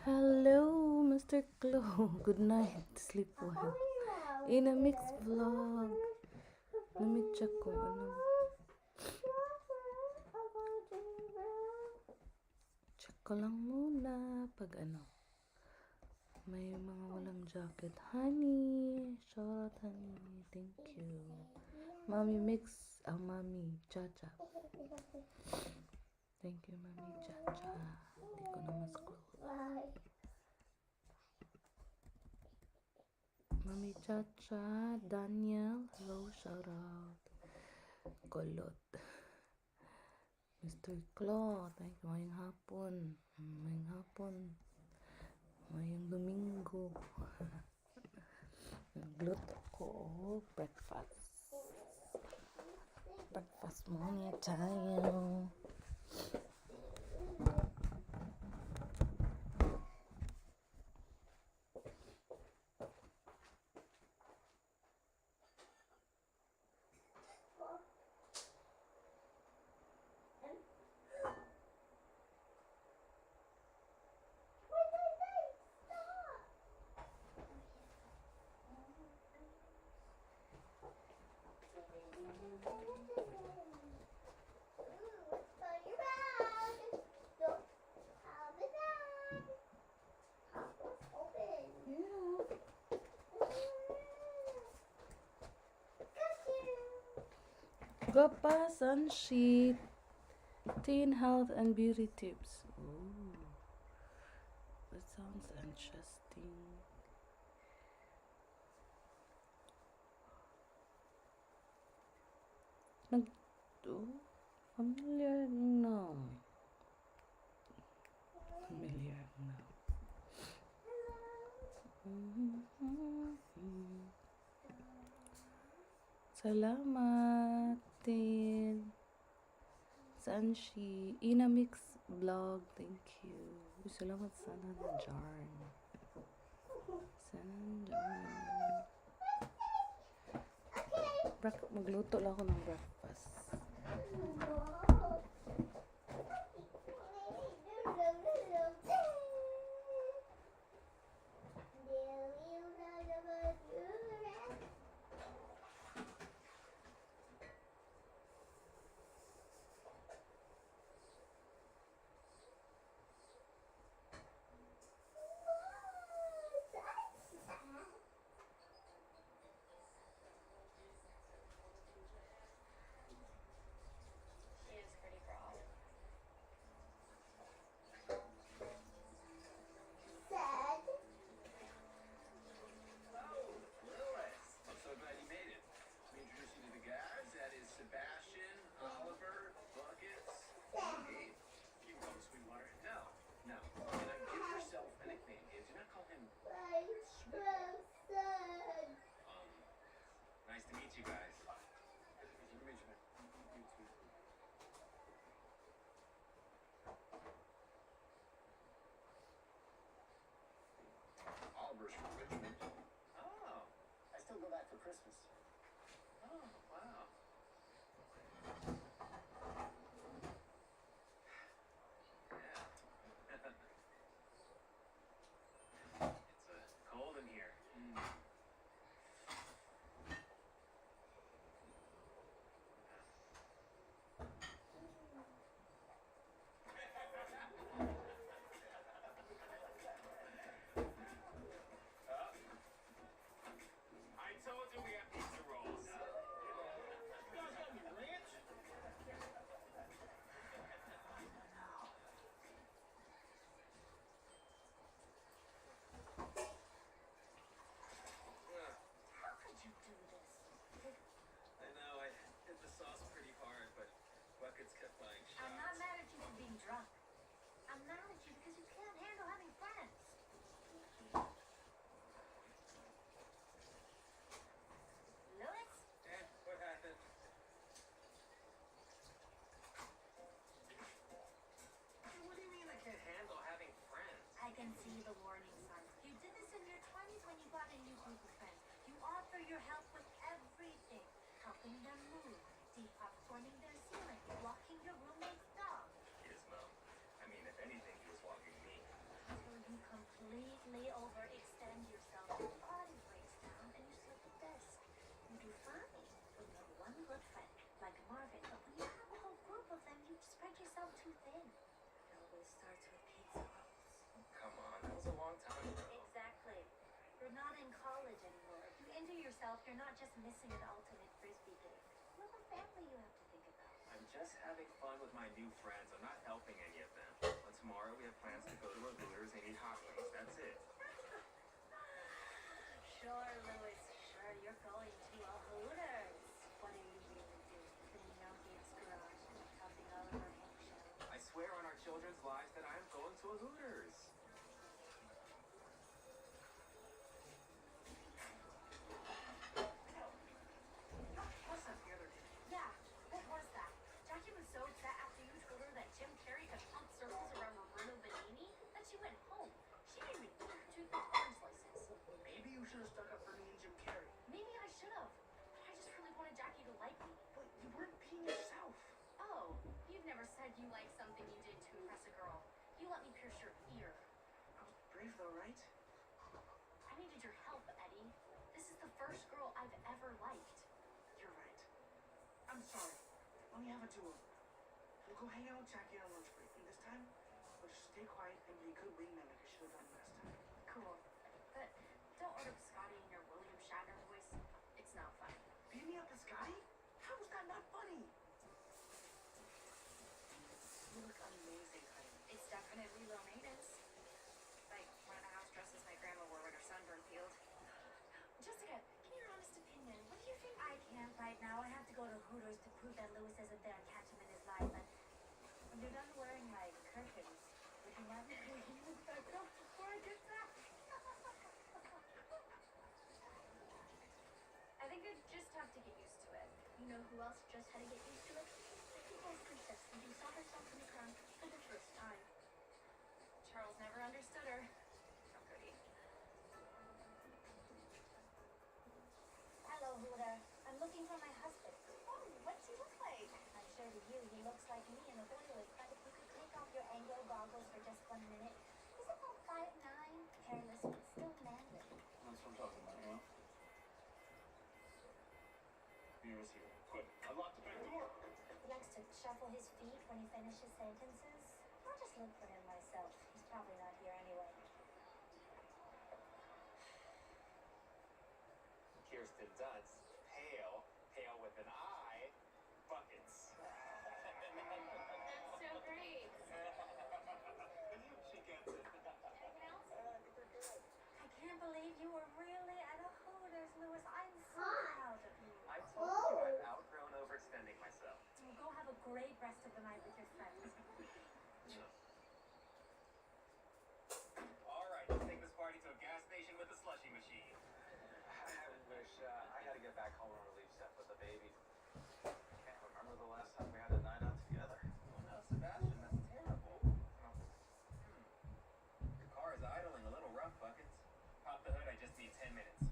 Hello, Mr. Glow. Good night. Sleep well. In a mixed vlog. Let me check kung ano. Check ko lang muna pag ano. May mga walang jacket. Honey. Shout out, honey. Thank you. Mommy mix. Mommy. Cha-cha. Thank you, Mommy Cha-cha. Hindi ko na ma-scroll. Mami Chacha, Daniel, hello, shout out. Kolot. Mr. Claw, thank you. Mayang hapon. Mayang hapon. Mayang Domingo. Nagluto ko breakfast. Breakfast muna tayo. Gopa Sunsheet, Teen Health and Beauty Tips. Ooh, that sounds interesting. Familiar now. Familiar now. Salamat din. Sanshi. Inamix vlog. Thank you. Salamat sana ng Jarn. Sana ng Jarn. Magluto lang ako ng breakfast. Sebastian, Oliver, Buckets, Gabe. You call him Sweetwater? No. Give yourself a nickname. Do not call him nice to meet you guys. Nice to meet you. You too. Oliver's from Richmond. Oh. I still go back for Christmas. Oh, wow. It's cold in here. I told you we have pizza rolls. You guys got any ranch? How could you do this? I know, I hit the sauce pretty hard, but Buckets kept buying shots. I'm not mad at you for being drunk. I'm mad at you because you can't handle having friends. Louis? What happened? What do you mean I can't handle having friends? I can see the warning signs. You did this in your 20s when you got a new group of friends. You offer your help with everything. Helping them move, depopcorning their ceiling, walking your roommate's dog. Yes, Mom. I mean, if anything, he was walking me. Until you come yourself, you're not just missing an ultimate frisbee game. You have a family you have to think about. I'm just having fun with my new friends. I'm not helping any of them. But tomorrow we have plans to go to a Hooters and eat hot wings. That's it. Sure, Louis, sure, you're going to a Hooters. What are you really doing? Cleaning out Gabe's garage and helping Oliver hang shelves? I swear on our children's lives that I am going to a Hooters. What's up the other day? Yeah, what was that? Jackie was so upset after you told her that Jim Carrey could pump circles around Roberto Benigni that she went home. She didn't even eat her toothpick orange slices. Maybe you should have stuck up for me and Jim Carrey. Maybe I should have, but I just really wanted Jackie to like me. But you weren't being yourself. Oh, you've never said you liked something you did to impress a girl. You let me pierce your ear. I was brave though, right? I needed your help, Eddie. This is the first girl I've ever liked. You're right. I'm sorry. Let me have a duel. We'll go hang out with Jackie on lunch break, and this time, we'll just stay quiet and be a good wingman like I should have done last time. Cool. But don't order biscotti in your William Shatner voice. It's not funny. Beat me up, Scotty? How is that not funny? You look amazing, honey. It's definitely low maintenance. Like one of the house dresses my grandma wore when her sunburn peeled. Jessica, give me your honest opinion. What do you think? I can't right now. I have to go to Hooters to prove that Louis isn't there and catch him in his lie. But when you're done wearing my curtains, would you mind me cleaning them back up before I get back? I think I just have to get used to it. You know who else just had to get used to it? The people's princess, when she saw herself in the crown for the first time. Charles never understood her. How could he? Hello, Hooter. I'm looking for my husband. Oh, what's he look like? I'm sure to you, he looks like me in a toilet. But if you could take off your Anglo goggles for just 1 minute. He's about 5'9", hairless, but still manly. That's what I'm talking about, you know? Mira's here. Quick, unlock the back door. He likes to shuffle his feet when he finishes sentences. I'll just look for him myself. He's probably not here anyway. Kirsten Dunst, pale, pale with an eye, buckets. That's so great. She gets it. Anyone else? I can't believe you were really at a Hooters, Louis. I'm so proud of you. I told you I've outgrown overextending myself. Well, go have a great rest of the night with your friends. All right, let's take this party to a gas station with a slushy machine. I wish I had to get back home and relieve Seth with the baby. Can't remember the last time we had a night out together. Oh no, Sebastian, that's terrible. Your car is idling a little rough, Buckets. Pop the hood, I just need 10 minutes.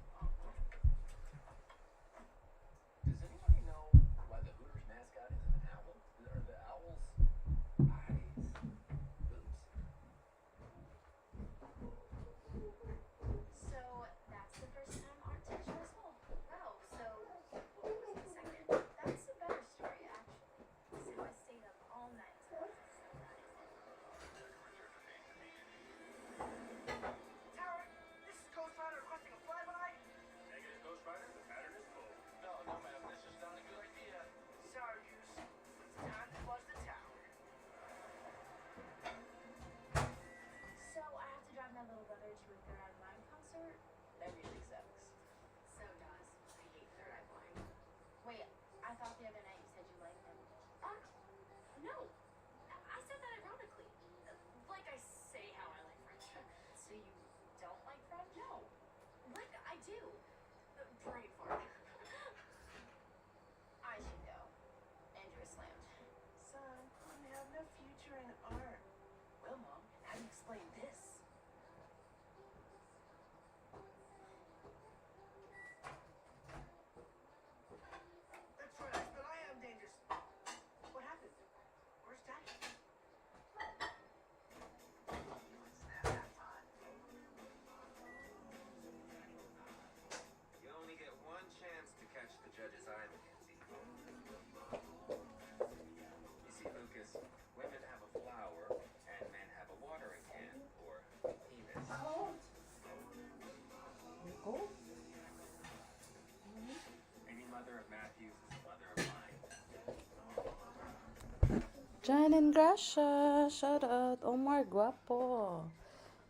Does anybody know why the Hooters mascot is an owl? Are the owls' eyes boobs? So that's the first time Art touched my soul. Wow, so what was the second? That's a better story, actually. So I stayed up all night to watch the sunrise. Tower, this is Ghost Rider requesting a flyby. Negative, Ghost Rider, the pattern is full. No, ma'am, this is not a good idea. Sorry, Goose. It's time to buzz the tower. So I have to drive my little brother to a Third Eye Blind concert. That really sucks. So does. I hate Third Eye Blind. Wait, I thought the other night you said you liked him. No. I said that ironically. Like I say how I like French. So you don't like French? No. Like I do. Pray for it. I should go. Andrew is slammed. Son, you have no future in art. Well, Mom, how do you explain this? That's right, but I am dangerous. What happened? Where's Daddy? Let's have that fun. Jan and Gracia, shout out. Omar Guapo.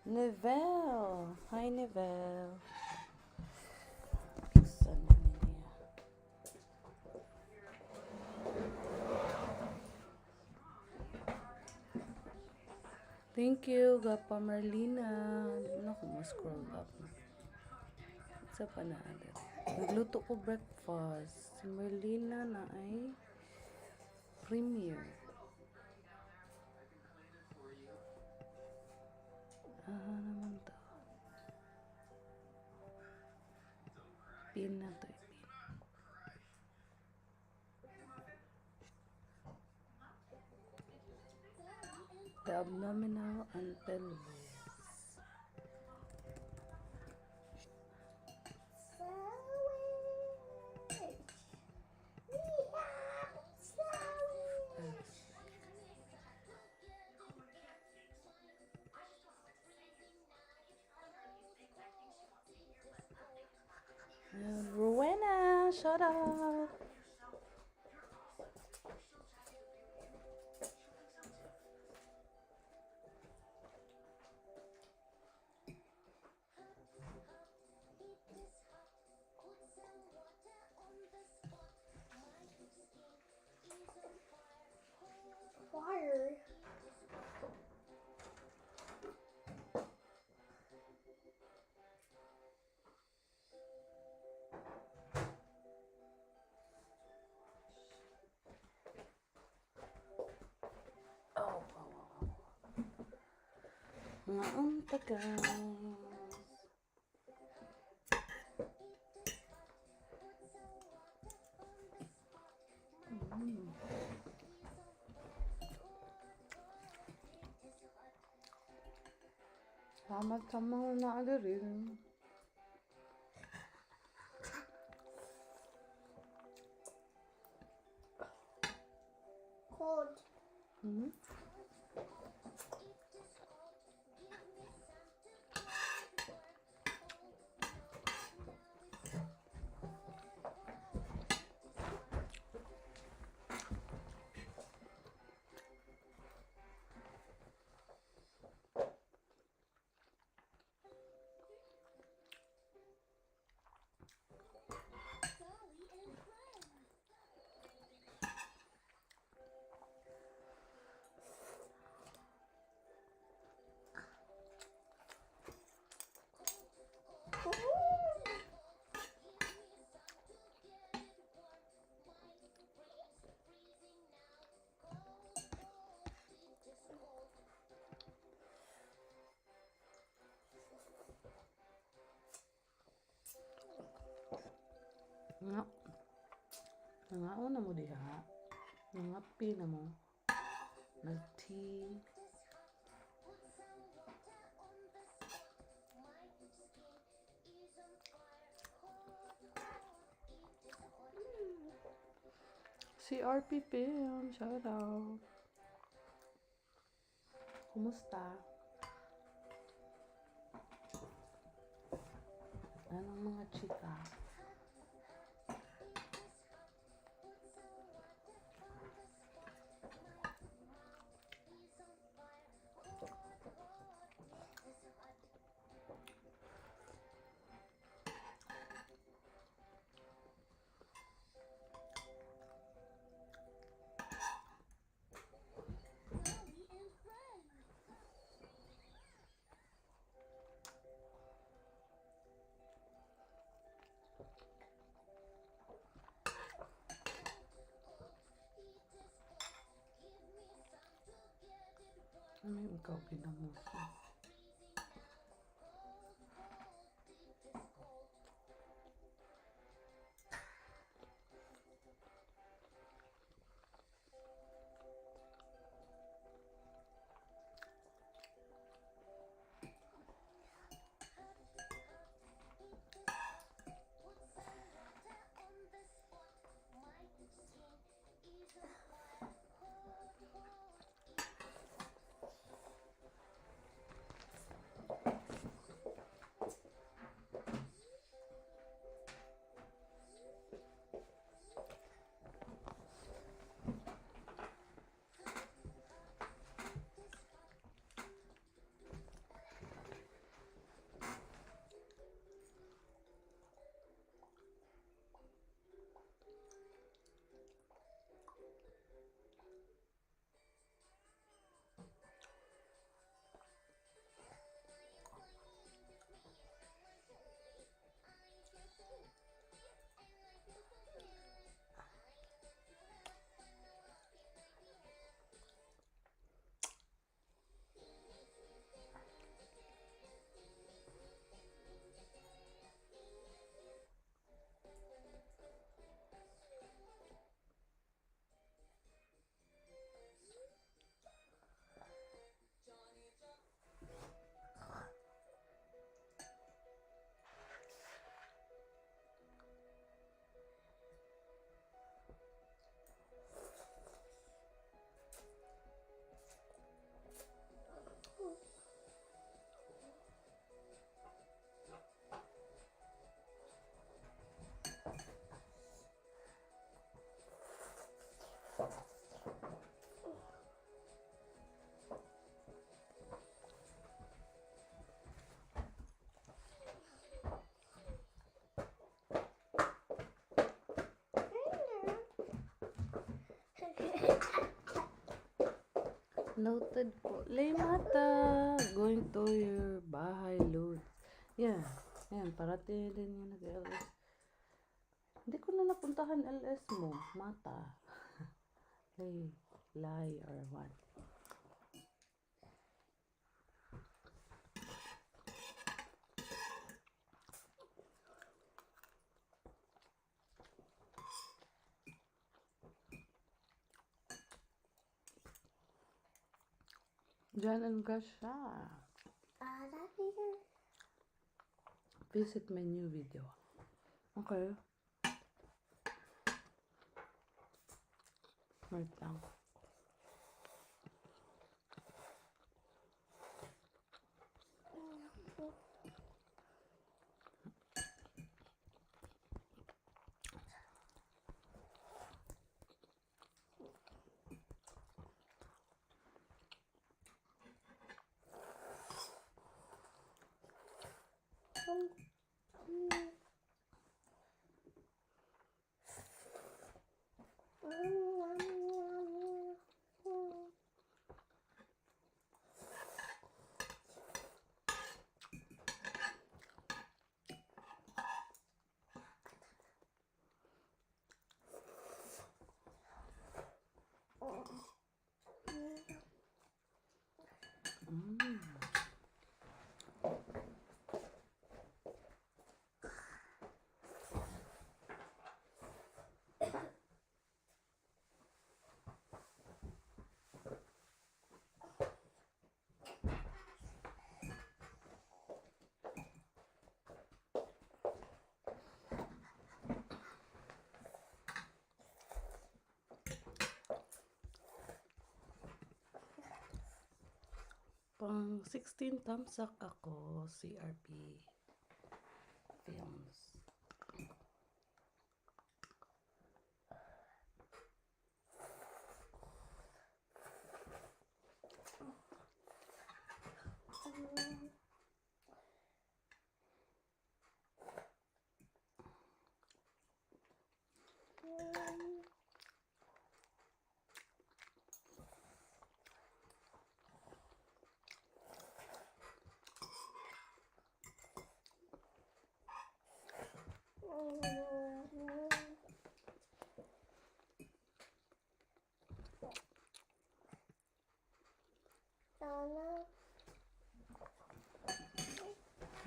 Neville. Hi, Neville. Son niya. Thank you, Gapa Marlina. Hindi na ako ma-scroll up. Sa panaalit. Nagluto ko breakfast. Si Marlina na ay premiere. Naman to. Pin na to. Pin. The abdominal and pelvis. And Rowena, shout out. Water. Oh, mga tagal. Salamat sa mga naalirin. Cold. Hmm? Nga. Nga na mo diha. Nga na mo. Nag-tea. Si RP Film, shout out. Kumusta? Anong mga chika? Ano yung ikaw pinamuso? Noted po. Lay mata. Going to your bahay load. Yan. Yan. Parating din yung nag-LS. Hindi ko na napuntahan LS mo. Mata. Lay. Lie or what? Jan and Gasha. Visit my new video. Okay. Wait lang. Pang 16 tamsak ako, CRP Films.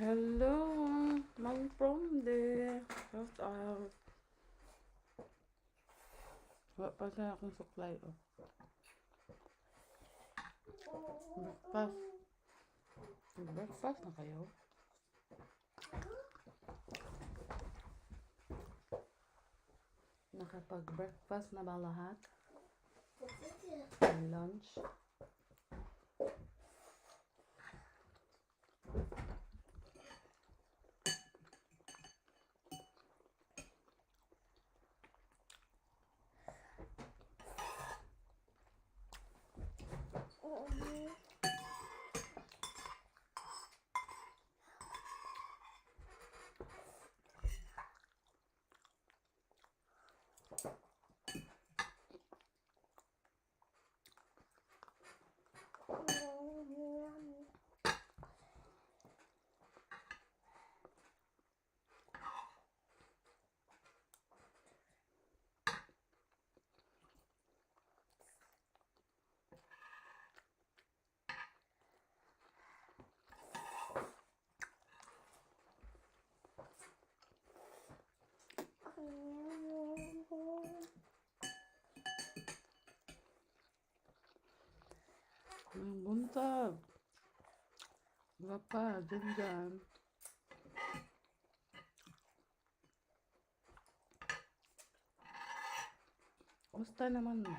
Hello, Mang from there. Shout out. Wala pa sa akong supply, oh. Breakfast. Breakfast na kayo? Nakapag-breakfast na ba lahat? Lunch? Ang buntag. Wala pa, dyan. Kumusta naman mo?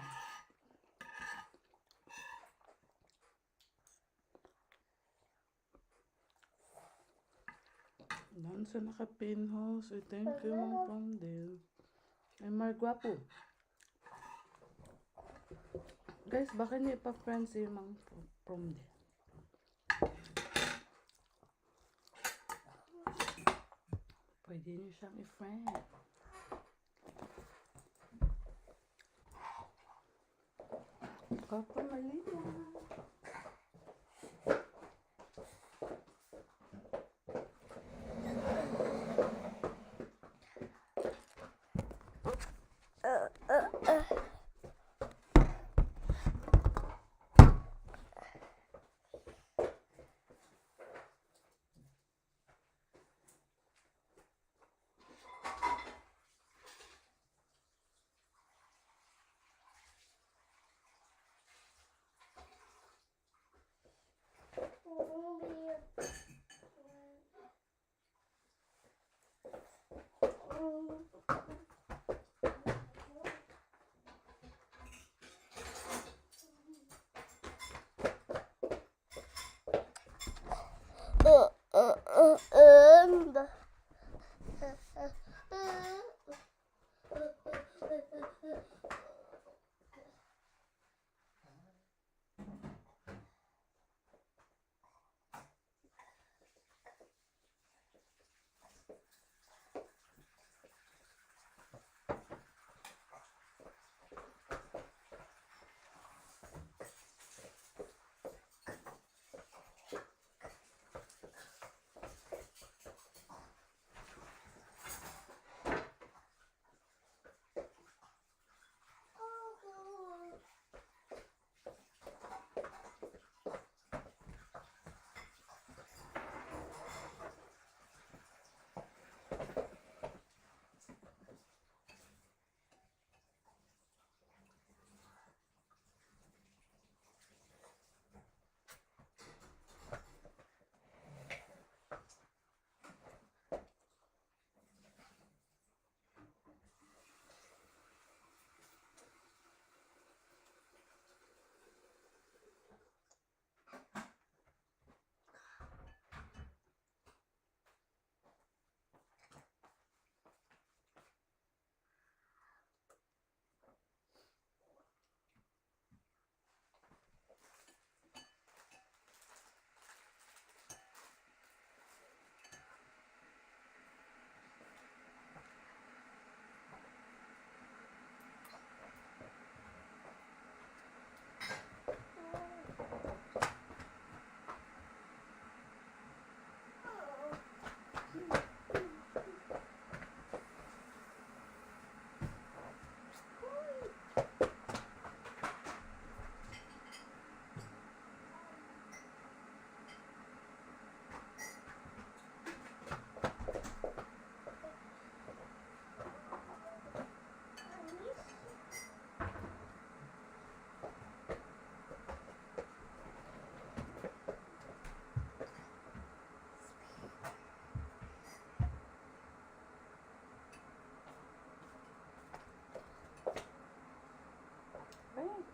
Dan sa naka-pinhouse. Thank you, Mang Pandil. Ay, Margwapo. Guys, baka niyo ipa-friend si Mang Pandil. Pwede niyo siyang i-friend. Papa Malia.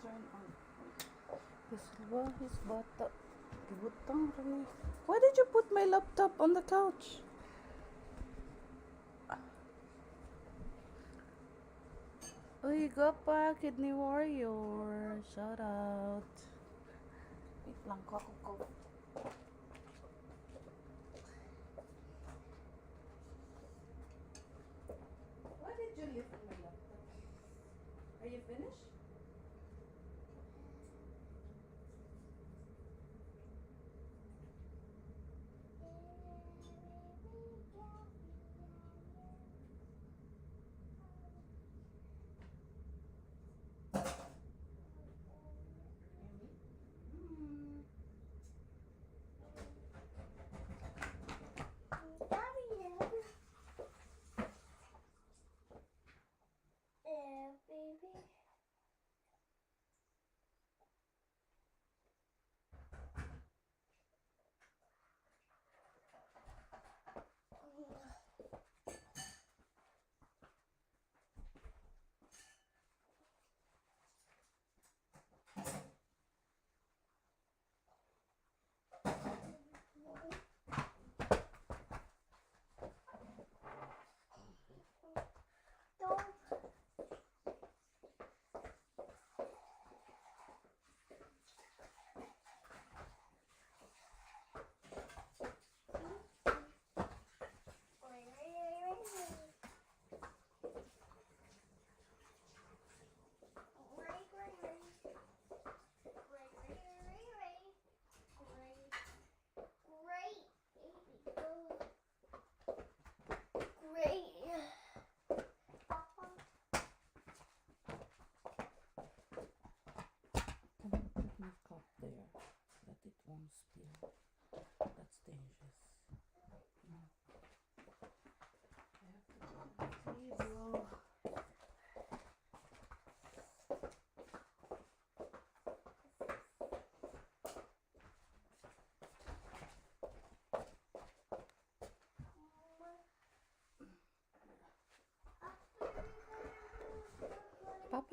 Turn on. His bata. Gibutang rin. Why did you put my laptop on the couch? Uy, Gapa, Kidney Warrior. Shout out. Wait lang ko ako. Why did you leave my laptop? Are you finished?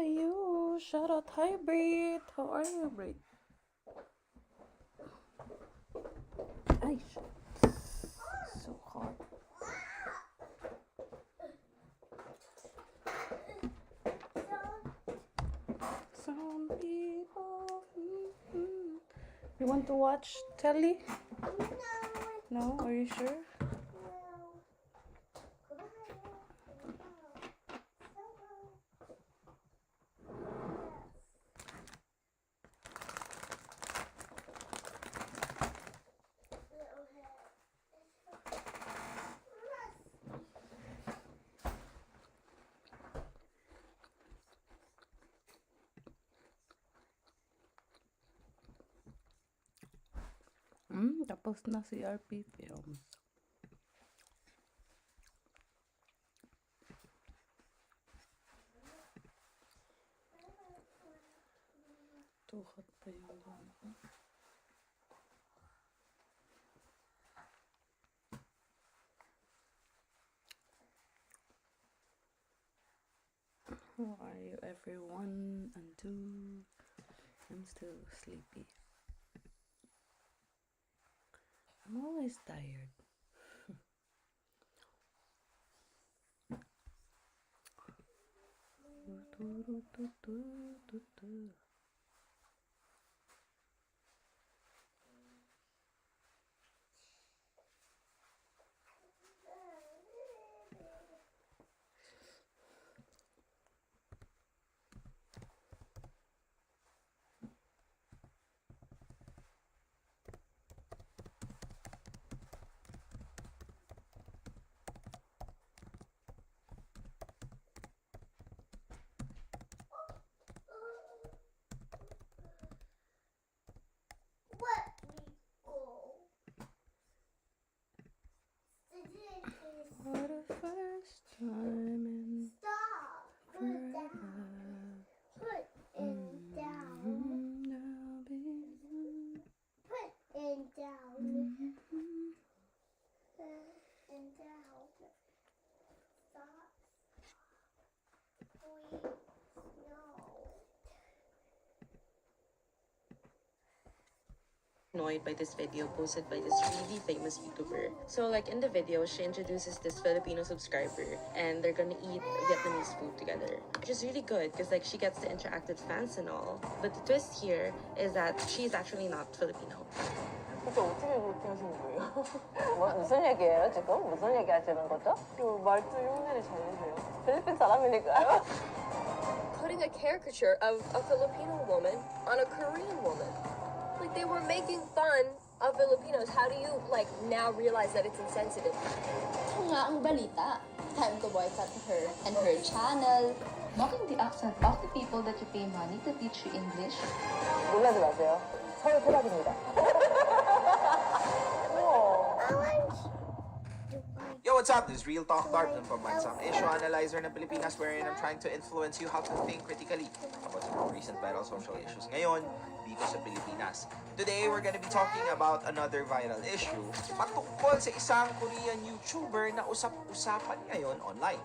you. Shout out. Hi, Brit. How are you, Brit? Ay, so hot. Some people. You want to watch telly? No. Are you sure? Tapos na si RP Films. Tuhot pa yung ano ko. How are you, everyone? And two. I'm still sleepy. I'm always tired. For the first time in forever. Put it down. There'll be Put it down. Put it down. Stop. Please. No. Annoyed by this video posted by this really famous YouTuber. So like in the video, she introduces this Filipino subscriber and they're gonna eat Vietnamese food together, which is really good because like she gets to interact with fans and all. But the twist here is that she's actually not Filipino. 그때 어떻게 그렇게 하시는 거예요? 무슨 얘기예요 지금? 무슨 얘기 하시는 거죠? 그 말투 흉내를 잘 내세요. 필리핀 사람이니까요. Putting a caricature of a Filipino woman on a Korean woman. Like they were making fun of Filipinos. How do you like now realize that it's insensitive? Ito nga ang balita. Time to boycott her and her channel. Mocking the accent of the people that you pay money to teach you English. 놀라지 마세요. 서울 토박입니다. Yo, what's up? This is Real Talk Darwin from Bansang Issue Analyzer ng Pilipinas, wherein I'm trying to influence you how to think critically about some more recent viral social issues ngayon dito sa Pilipinas. Today, we're gonna be talking about another viral issue patungkol sa isang Korean YouTuber na usap-usapan ngayon online.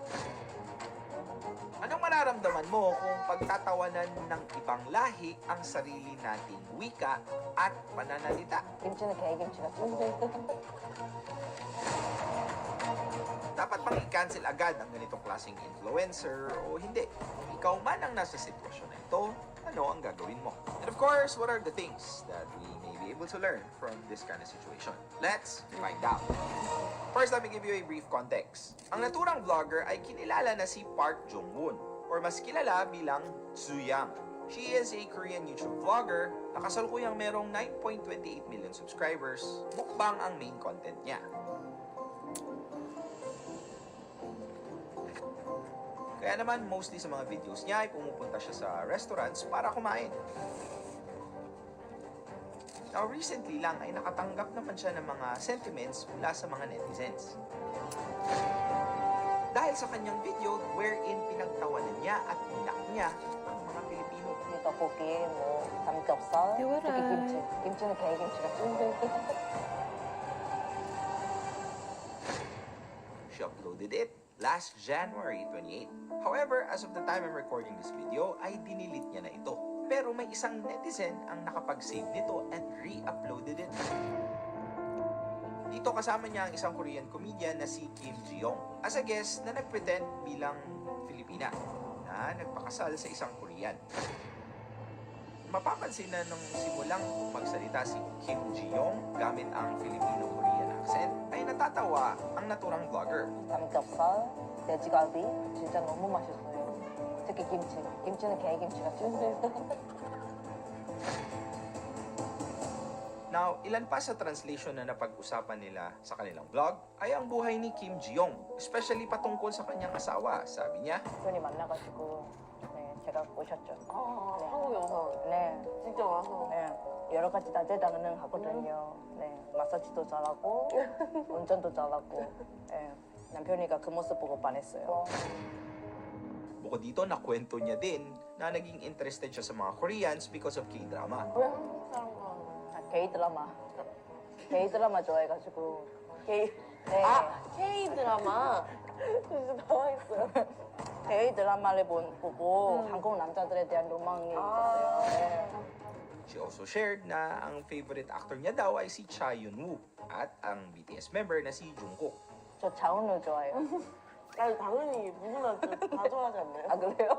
Anong mararamdaman mo kung pagtatawanan ng ibang lahi ang sarili nating wika at pananalita? 김치는 개김치가 쫀득. Dapat bang i-cancel agad ang ganitong klaseng influencer o hindi? Kung ikaw man ang nasa sitwasyon na ito, ano ang gagawin mo? And of course, what are the things that we may be able to learn from this kind of situation? Let's find out. First, let me give you a brief context. Ang naturang vlogger ay kinilala na si Park Jong-won, or mas kilala bilang Tsuyang. She is a Korean YouTube vlogger na kasalukuyang merong 9.28 million subscribers. Mukbang ang main content niya. Kaya naman, mostly sa mga videos niya ay pumupunta siya sa restaurants para kumain. Now, recently lang ay nakatanggap naman siya ng mga sentiments mula sa mga netizens. Dahil sa kanyang video wherein pinagtawanan niya at inak niya ang mga Pilipino. 이 떡볶이, 뭐 삼겹살, Iwaray. 특히 김치. 김치는 개김치가 쫀득. She uploaded it last January 28. However, as of the time I'm recording this video, ay dinilit niya na ito. Pero may isang netizen ang nakapag-save nito and re-uploaded it. Dito kasama niya ang isang Korean comedian na si Kim Ji-young as a guest na nagpretend bilang Filipina na nagpakasal sa isang Korean. Mapapansin na nung simulang magsalita si Kim Ji-young gamit ang Filipino-Korean accent ay natatawa ang naturang vlogger. 삼겹살, 돼지갈비 진짜 너무 맛있어요. 특히 김치. 김치는 개김치가 찐득. Now, ilan pa sa translation na napag-usapan nila sa kanilang vlog ay ang buhay ni Kim Ji-young, especially patungkol sa kanyang asawa. Sabi niya, 편히 만나가지고 네, 제가 꼬셨죠. 한국에 와서 네, 진짜 와서 네. 여러 가지 다 가능하거든요. 네, 마사지도 잘하고 운전도 잘하고. 네, 남편이가 그 모습 보고 반했어요. bukod dito, nakwento niya din na naging interested siya sa mga Koreans because of K-drama. 왜 한국 사람과 게이 드라마. 게이 드라마 좋아해가지고. 게이. 네. K 드라마 진짜 당황했어요. 게이 드라마를 보고 한국 남자들에 대한 로망이 있었어요. 네. She also shared na ang favorite actor niya daw ay si Cha Yun-woo at ang BTS member na si Jungkook. 저 자은우 좋아해요. 아니 당연히 누구나 다 좋아하지 않나요? 아 그래요?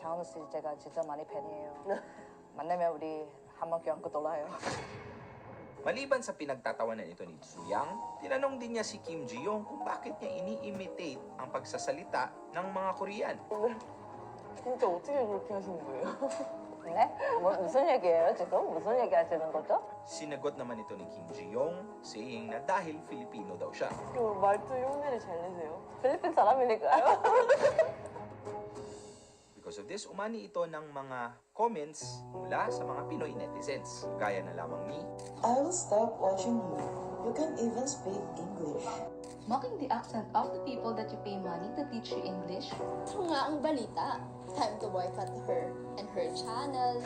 자은우 씨 제가 진짜 많이 팬이에요. 만나면 우리 한번 껴안고 놀아요. Maliban sa pinagtatawanan ito ni Soo-young, tinanong din niya si Kim Ji-young kung bakit niya ini-imitate ang pagsasalita ng mga Korean. 진짜 어떻게 그렇게 하시는 거예요? 네? 뭐 무슨 얘기예요 지금? 무슨 얘기 하시는 거죠? Sinagot naman ito ni Kim Ji-young saying na dahil Filipino daw siya. 그 말투 흉내를 잘 내세요. 필리핀 사람이니까요. Because of this, umani ito ng mga comments mula sa mga Pinoy netizens. Gaya na lamang ni I will stop watching you. You can even speak English. Mocking the accent of the people that you pay money to teach you English? Ito nga ang balita. Time to boycott her and her channel.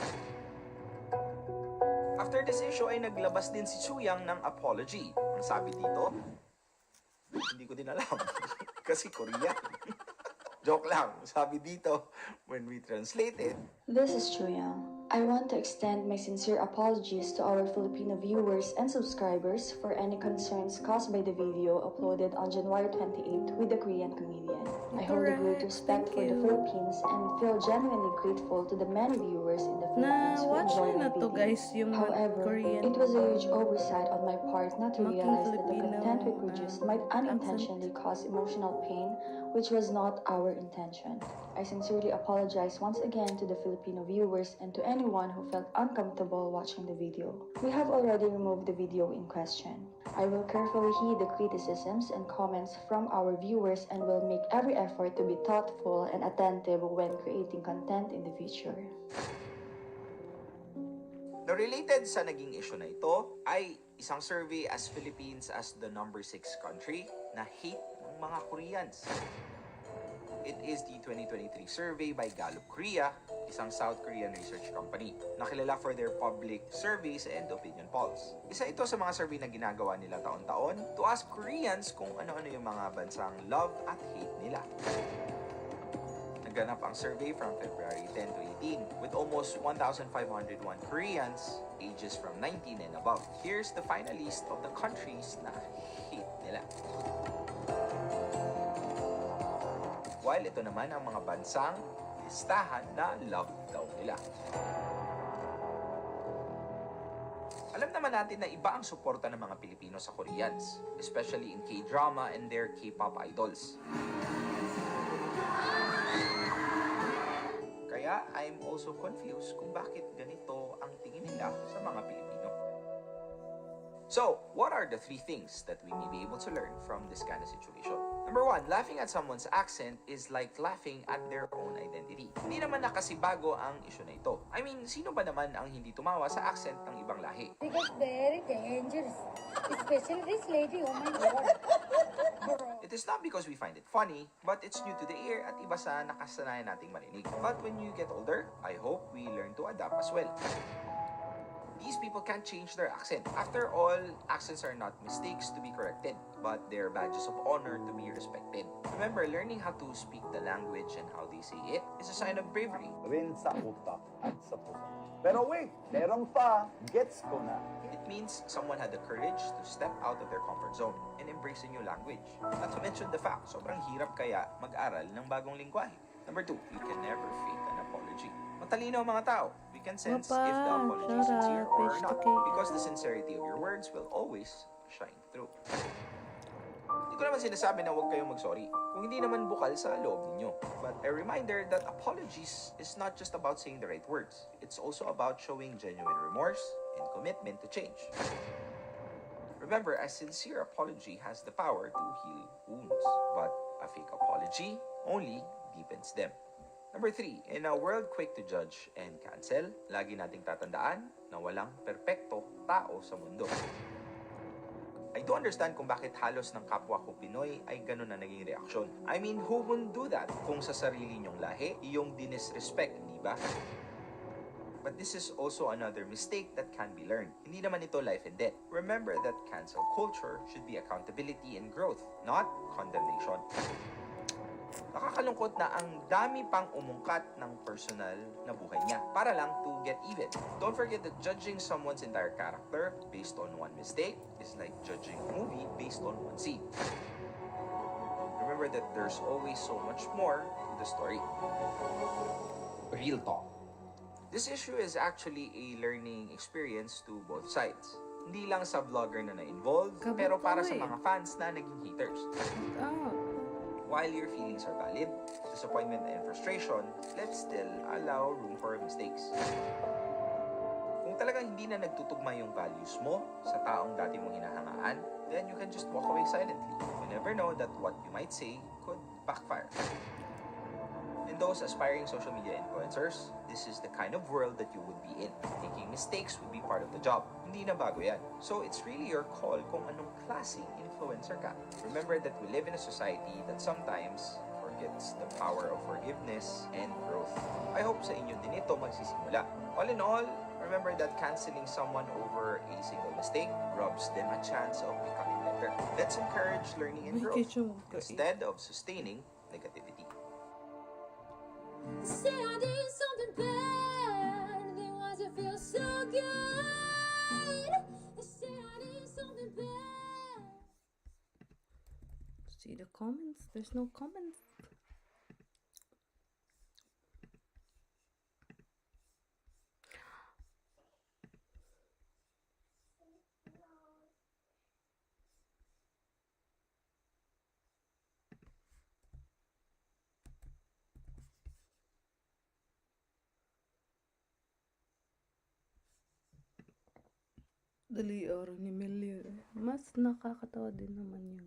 After this issue ay naglabas din si Soo-young ng apology. Ang sabi dito, hindi ko din alam. Kasi Korean. Joke lang. Sabi dito, when we translate it, This is Chuyang. I want to extend my sincere apologies to our Filipino viewers and subscribers for any concerns caused by the video uploaded on January 28th with the Korean comedian. I hold a great respect for the Philippines and feel genuinely grateful to the many viewers in the Philippines who Na-watch enjoy niyo my na to video. guys, yung However, Korean it was a huge oversight on my part not to Mocking realize that the Filipino, content we produced might unintentionally cause emotional pain, which was not our intention. I sincerely apologize once again to the Filipino viewers and to anyone who felt uncomfortable watching the video. We have already removed the video in question. I will carefully heed the criticisms and comments from our viewers and will make every effort to be thoughtful and attentive when creating content in the future. na related sa naging issue na ito ay isang survey as Philippines as the number 6 country na hate ng mga Koreans. It is the 2023 survey by Gallup Korea, isang South Korean research company, na kilala for their public surveys and opinion polls. Isa ito sa mga survey na ginagawa nila taon-taon to ask Koreans kung ano-ano yung mga bansang love at hate nila. Naganap ang survey from February 10 to 18 with almost 1,501 Koreans ages from 19 and above. Here's the final list of the countries na hate nila. While ito naman ang mga bansang listahan na love daw nila. Alam naman natin na iba ang suporta ng mga Pilipino sa Koreans, especially in K-drama and their K-pop idols. Kaya I'm also confused kung bakit ganito ang tingin nila sa mga Pilipino. So, what are the 3 things that we may be able to learn from this kind of situation? Number 1, laughing at someone's accent is like laughing at their own identity. Hindi naman nakasibago ang issue na ito. I mean, sino ba naman ang hindi tumawa sa accent ng ibang lahi? Because very dangerous. Especially this lady, oh my god. It is not because we find it funny, but it's new to the ear at iba sa nakasanayan nating marinig. But when you get older, I hope we learn to adapt as well. These people can't change their accent. After all, accents are not mistakes to be corrected, but they're badges of honor to be respected. Remember, learning how to speak the language and how they say it is a sign of bravery. Rin sa utak at sa puso. Pero wait, meron pa. Gets ko na. It means someone had the courage to step out of their comfort zone and embrace a new language. Not to mention the fact, sobrang hirap kaya mag-aral ng bagong lingwahe. Number 2, you can never fake an apology. Matalino ang mga tao. We can sense if the apology is sincere or not, because the sincerity of your words will always shine through. Hindi ko naman sinasabi na huwag kayong mag-sorry kung hindi naman bukal sa loob ninyo. But a reminder that apologies is not just about saying the right words. It's also about showing genuine remorse and commitment to change. Remember, a sincere apology has the power to heal wounds, but a fake apology only deepens them. Number 3, in a world quick to judge and cancel, lagi nating tatandaan na walang perpekto tao sa mundo. I do understand kung bakit halos ng kapwa ko Pinoy ay ganun na naging reaksyon. I mean, who wouldn't do that kung sa sarili nyong lahi, iyong dinisrespect, di ba? But this is also another mistake that can be learned. Hindi naman ito life and death. Remember that cancel culture should be accountability and growth, not condemnation. Nakakalungkot na ang dami pang umungkat ng personal na buhay niya para lang to get even. Don't forget that judging someone's entire character based on one mistake is like judging a movie based on one scene. Remember that there's always so much more to the story. Real talk. This issue is actually a learning experience to both sides. Hindi lang sa vlogger na na-involved, pero para sa mga fans na naging haters. While your feelings are valid, disappointment and frustration, let's still allow room for mistakes. Kung talagang hindi na nagtutugma yung values mo sa taong dati mong hinahangaan, then you can just walk away silently. You never know that what you might say could backfire. And those aspiring social media influencers, this is the kind of world that you would be in. Making mistakes would be part of the job. Hindi na bago yan. So it's really your call kung anong klaseng influencer ka. Remember that we live in a society that sometimes forgets the power of forgiveness and growth. I hope sa inyo din ito magsisimula. All in all, remember that canceling someone over a single mistake robs them a chance of becoming better. Let's encourage learning and growth instead of sustaining negativity. Say I did something bad, then why'd you feel so good? Say I did something bad. See the comments? There's no comments. Dali araw ni Melia. Mas nakakatawa din naman yun.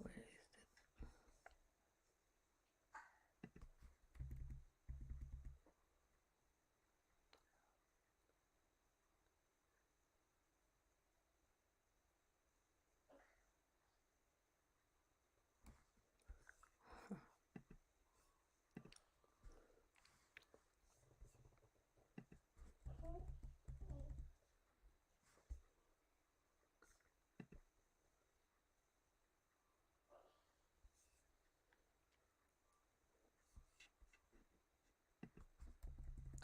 Where is it?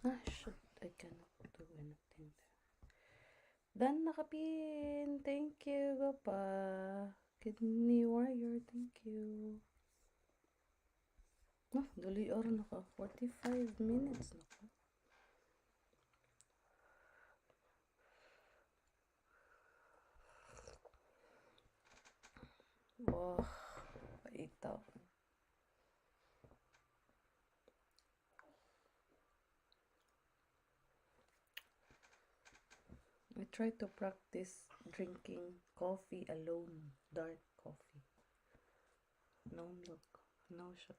Ah, shit. I cannot do anything there. Dan nakapin. Thank you, Papa. Kidney Warrior. Thank you. Ah, dali araw naka. 45 minutes naka. Wow. Paitaw. I try to practice drinking coffee alone, dark coffee. No milk, no sugar.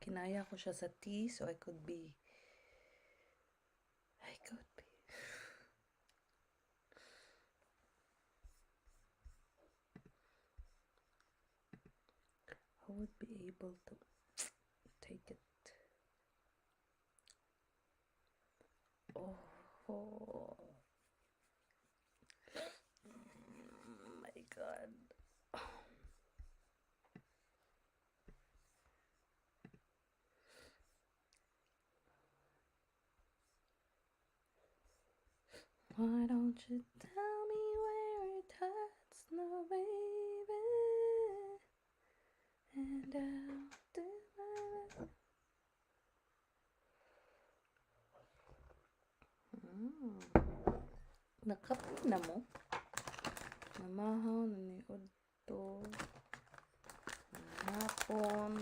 Kinaya ko siya sa tea so I could be I would be able to take it. ko. Oh my God. Why don't you tell me where it hurts, no baby? And I'll do my best. Nakapit na mo? Namahaw na ni Udto. Hapon.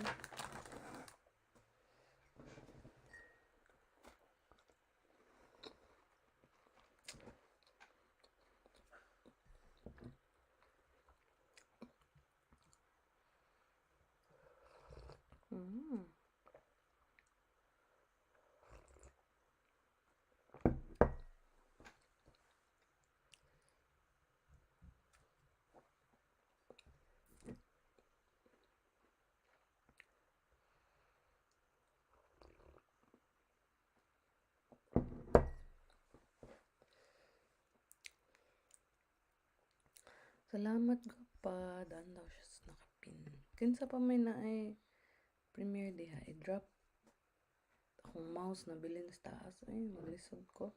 Salamat ka pa. Daan daw siya sa nakapin. Kinsa pa may na ay premiere diha. I-drop akong mouse na bilin sa taas. Ay, maglisod ko.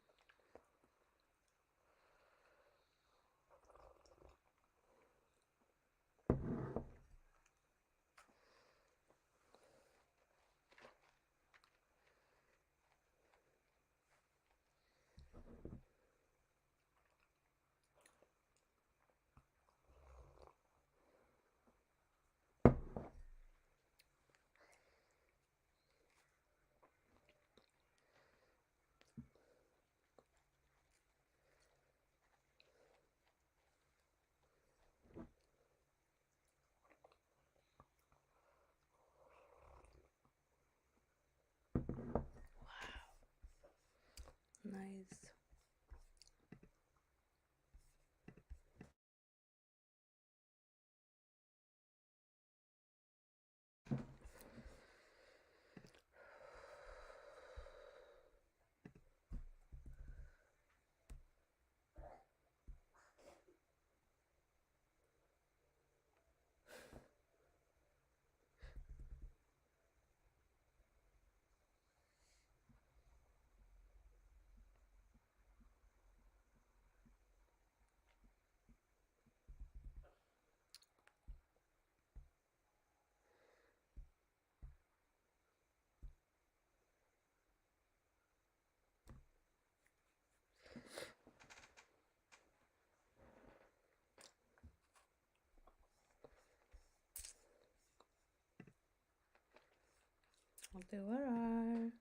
Nice. Ate Warar.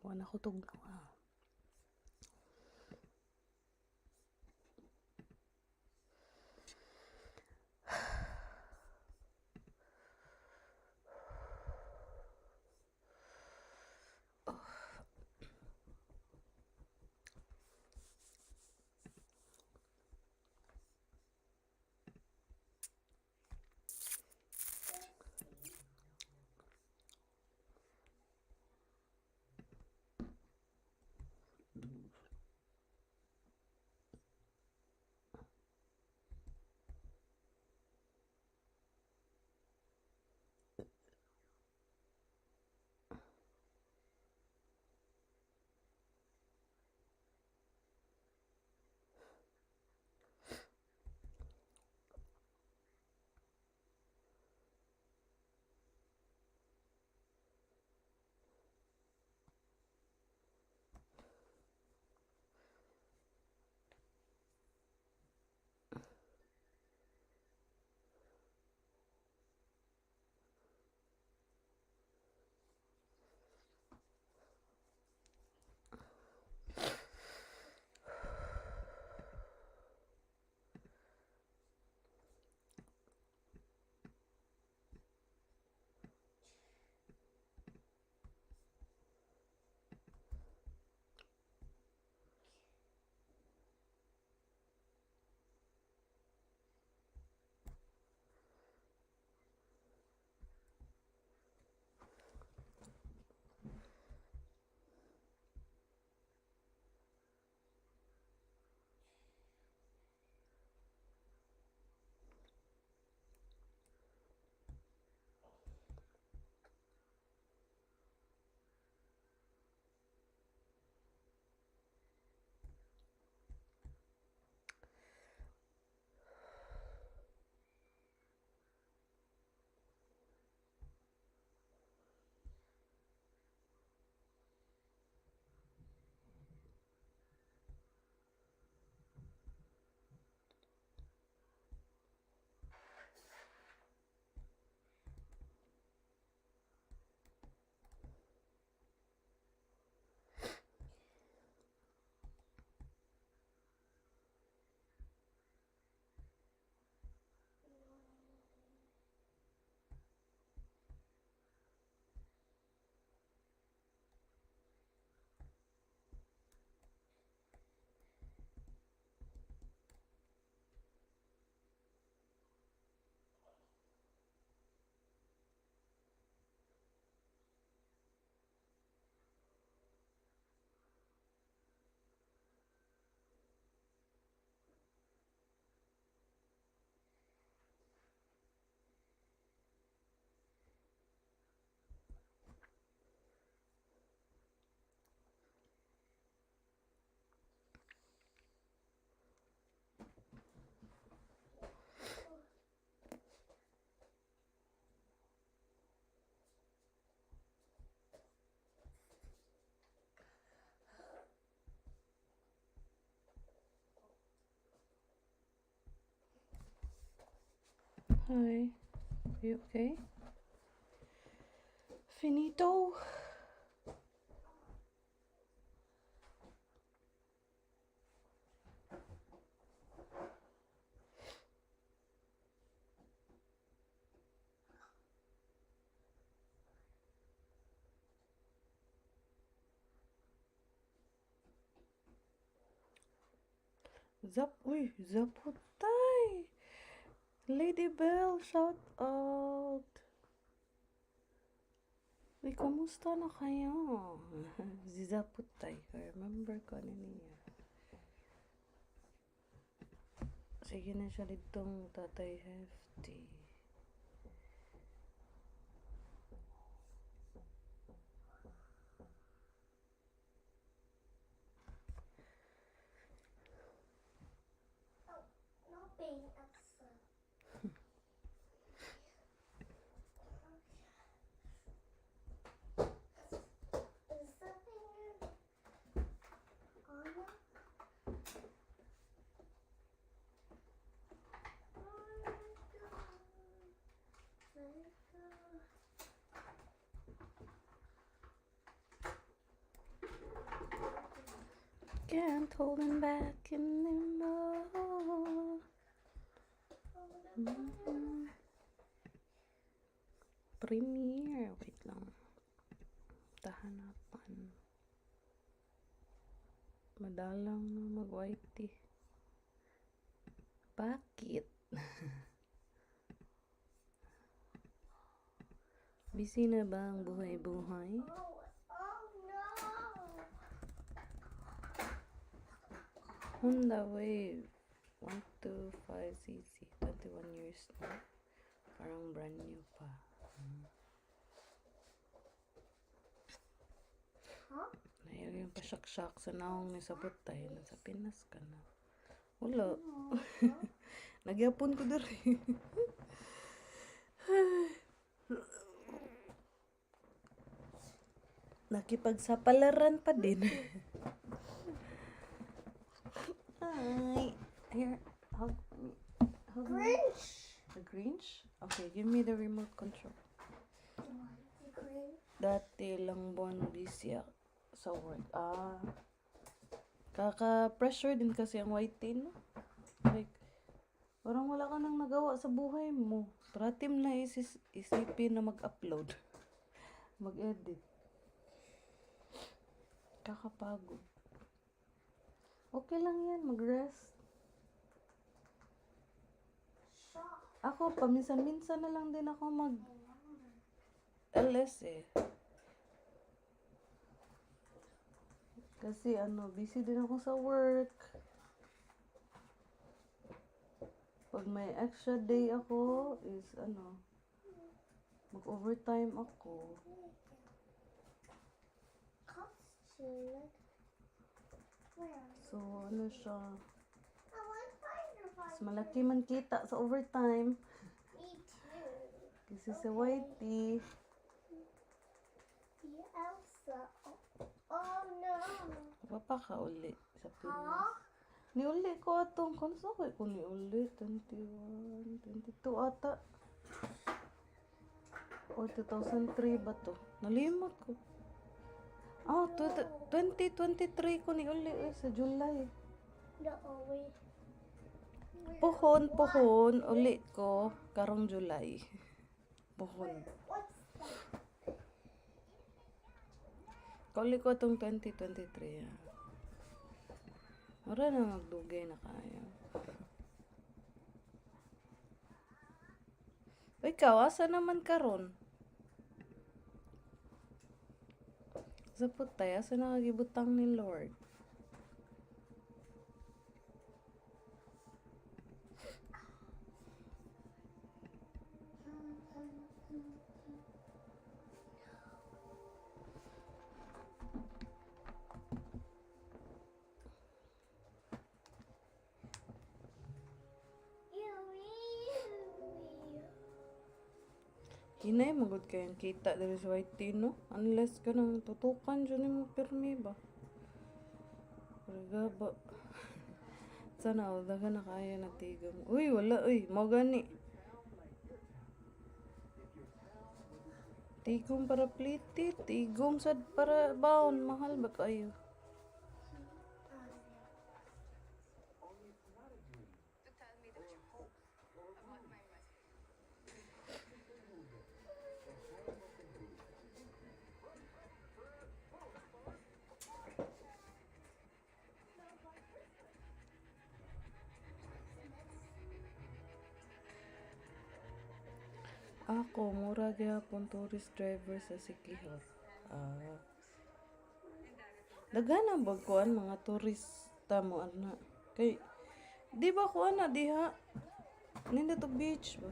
Wala ko tugnaw ah. Hi, are you okay? Finito. Zaputay! Lady Bell, shout out! Uy, kamusta na kayo? Si Zaputay, remember ko na niya. Sige na siya ditong Tatay Hefty. Can't hold him back anymore. Premiere. Wait lang. Tahanapan. Madalang na mag-whitey. Bakit? Busy na ba ang buhay-buhay? Honda Wave 125cc 21 years na. Parang brand new pa. Nayari yung pasyak-syak sa naong ni sabot tayo. Nasa Pinas ka na. Wala. Nagyapon ko diri. Nakipagsapalaran pa din. Hi. Here. Hug me. Hug me. The Grinch? Okay, give me the remote control. Dati lang buwan busy sa work. Kaka-pressure din kasi ang white no? Like, parang wala ka nang nagawa sa buhay mo. Pratim na isipin na mag-upload. Mag-edit. Kakapagod. Okay lang yan, mag-rest. Ako, paminsan-minsan na lang din ako mag-LS eh. Kasi busy din ako sa work. Pag may extra day ako, is mag-overtime ako. So, siya. Mas malaki man kita sa overtime. Kasi sa Whitey. Papa ka uli sa Pinas. Niuli ko atong konsol ko niuli 21, 22 ata. O 2003 ba to? Nalimot ko. 2023 ko niuli sa July. Pohon uli ko karong July. Pohon. Kauli ko itong 2023. Mara na magdugay na kaya. Ikaw, asa naman karon? Sa putay, asa nakagibutang ni Lord? Hinay magod kayang kita dali sa Whitey, no? Unless ka nang tutukan dyan mo pirmi ba? Paraga ba? Sana daga na kaya na tigam. Uy, wala, uy. Mau gani. Tigom para pliti. Tigom sad para baon. Mahal ba kayo? Ako, mura gyapon tourist driver sa Siquijor. Dagana ba kuan mga turista mo ana? Kay di ba ko ana diha? Ninda to beach ba?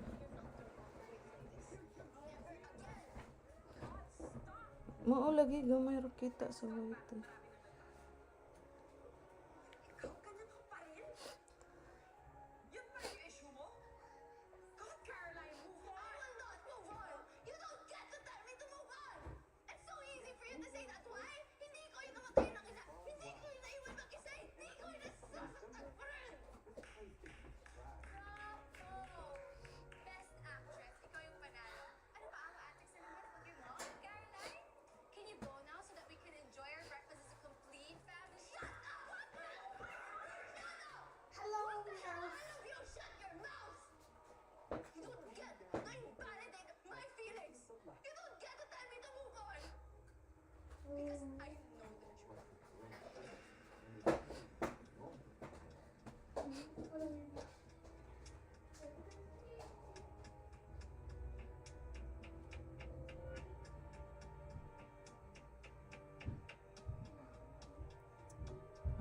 Mao lagi gamay ra kita sa Whitey. Can you go now so that we can enjoy our breakfast as a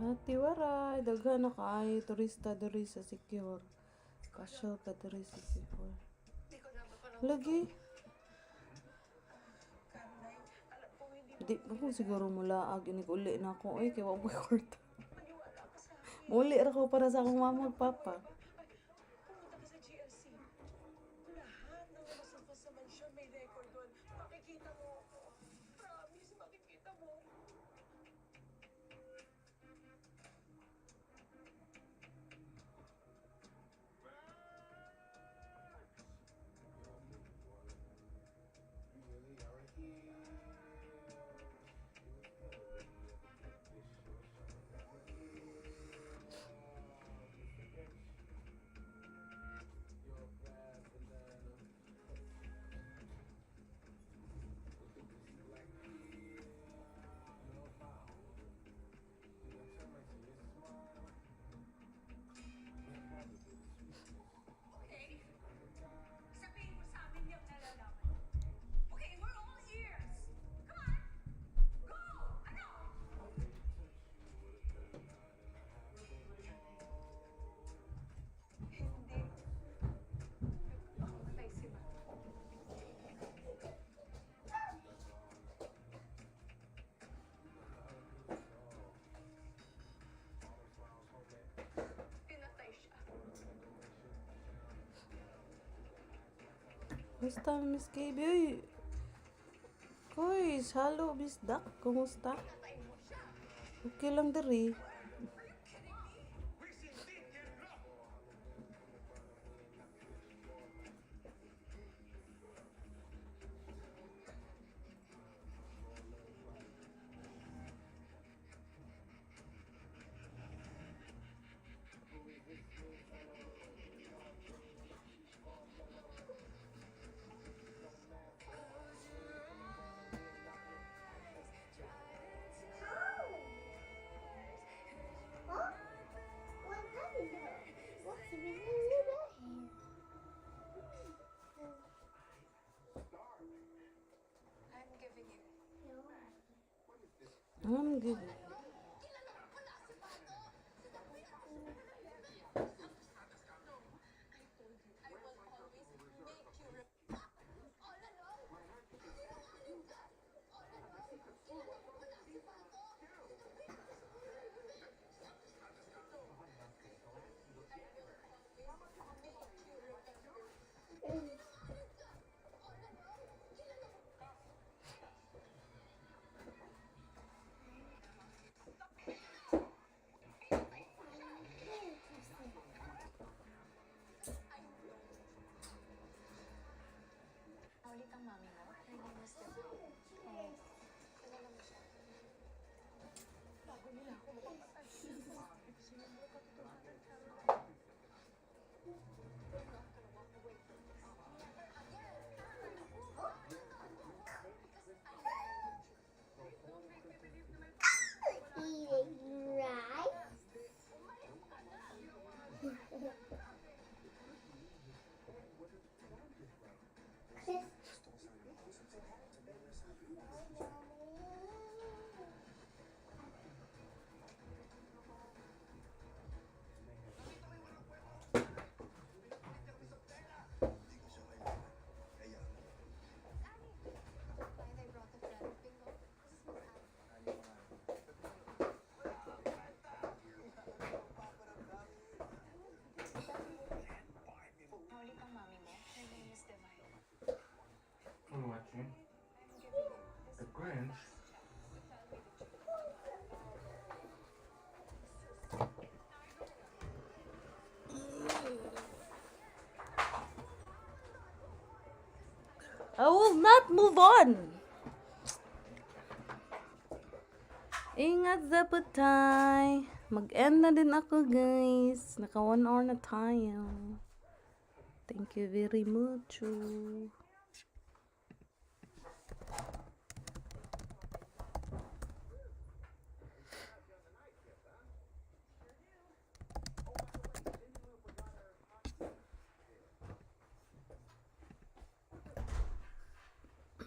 Hati waray, daghan na kaayo turista diri sa Secure. Pasyal ka diri sa Secure. Lagi. Di ako siguro mulaag inig uli na ako. Ay, kaya wag kwarta. Muli ra ko para sa akong mama ug papa. Pumunta ka sa GLC. Lahat ng lumabas sa mansyon may record doon. Makikita mo ako. Promise, makikita mo. Kumusta, Miss KB? Uy. Koy, halo, bisdak. Kumusta? Okay lang diri. I'm good. The Grinch. I will not move on. Ingat sa patay. Mag-end na din ako, guys. Naka 1 hour na tayo. Thank you very much.